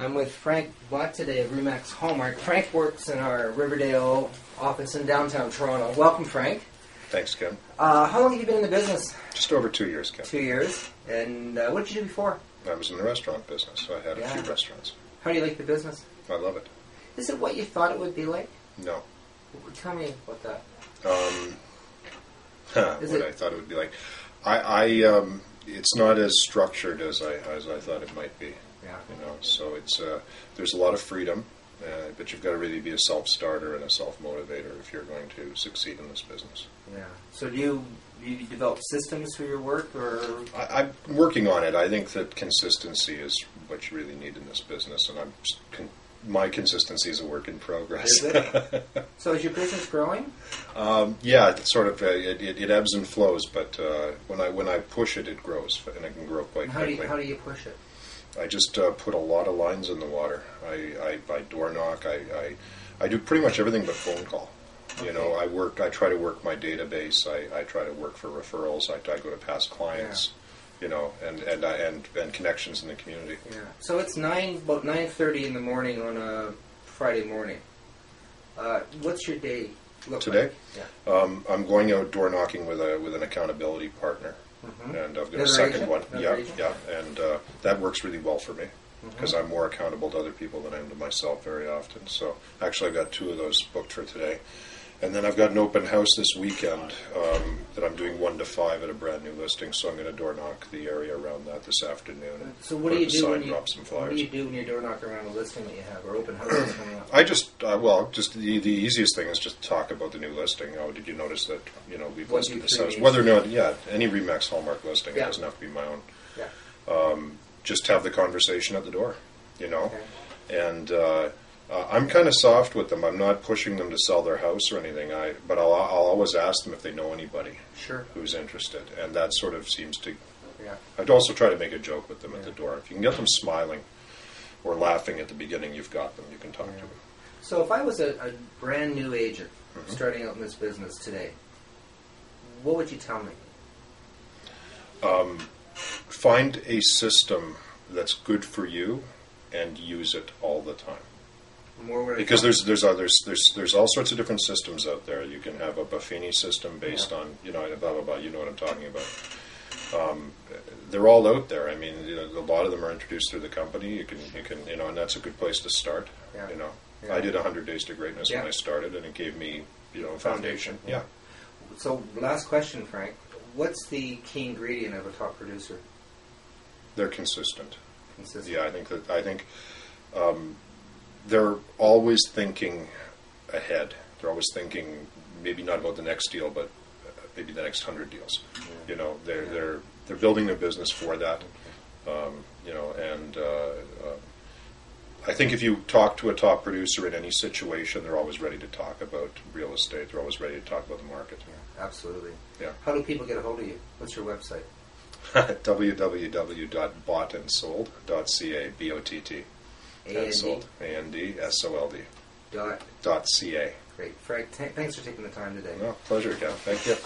I'm with Frank Bott today of Remax Hallmark. Frank works in our Riverdale office in downtown Toronto. Welcome, Frank. Thanks, Ken. How long have you been in the business? Just over 2 years, Ken. 2 years. And what did you do before? I was in the restaurant business, so I had a few restaurants. How do you like the business? I love it. Is it what you thought it would be like? No. Tell me about that. What I thought it would be like. It's not as structured as I thought it might be. Yeah. So it's there's a lot of freedom, but you've got to really be a self-starter and a self-motivator if you're going to succeed in this business. Yeah. So do you develop systems for your work, or? I'm working on it. I think that consistency is what you really need in this business, and my consistency is a work in progress. Is it? So is your business growing? Yeah, it's sort of it ebbs and flows, but when I push it, it grows, and it can grow quite quickly. How do you push it? I just put a lot of lines in the water. I door knock. I do pretty much everything but phone call. Okay. I try to work my database. I try to work for referrals. I go to past clients. And connections in the community. Yeah. So it's about 9:30 in the morning on a Friday morning. What's your day look today? like? Yeah. I'm going out door knocking with an accountability partner, and I've got a second one. Yeah, and that works really well for me because I'm more accountable to other people than I am to myself very often. So actually, I've got 2 of those booked for today. And then I've got an open house this weekend that I'm doing 1 to 5 at a brand new listing. So I'm going to door knock the area around that this afternoon. So what do you do when drop some flyers. What do you do when you door knock around a listing that you have or open house that's coming up? I just just the easiest thing is just to talk about the new listing. Oh, did you notice that we've listed this house? Whether or not any Remax Hallmark listing, it doesn't have to be my own. Yeah. Just have the conversation at the door, Okay. and. I'm kind of soft with them. I'm not pushing them to sell their house or anything. But I'll always ask them if they know anybody who's interested, and that sort of seems to. Yeah. I'd also try to make a joke with them at the door. If you can get them smiling or laughing at the beginning, you've got them. You can talk to them. So if I was a brand new agent starting out in this business today, what would you tell me? Find a system that's good for you and use it all the time. Because there's all sorts of different systems out there. You can have a Buffini system based on blah blah blah. You know what I'm talking about. They're all out there. I mean, a lot of them are introduced through the company. You can and that's a good place to start. Yeah. I did 100 Days to Greatness when I started, and it gave me a foundation. Yeah. So last question, Frank. What's the key ingredient of a top producer? They're consistent. Consistent. Yeah, I think. They're always thinking ahead. They're always thinking maybe not about the next deal, but maybe the next 100 deals. They're building their business for that. And I think if you talk to a top producer in any situation, they're always ready to talk about real estate. They're always ready to talk about the market. Yeah, absolutely. Yeah. How do people get a hold of you? What's your website? www.bottandsold.ca. BOTT. Sold. ANDSOLD. .ca. Great. Frank, thanks for taking the time today. Pleasure, Cal. Thank you.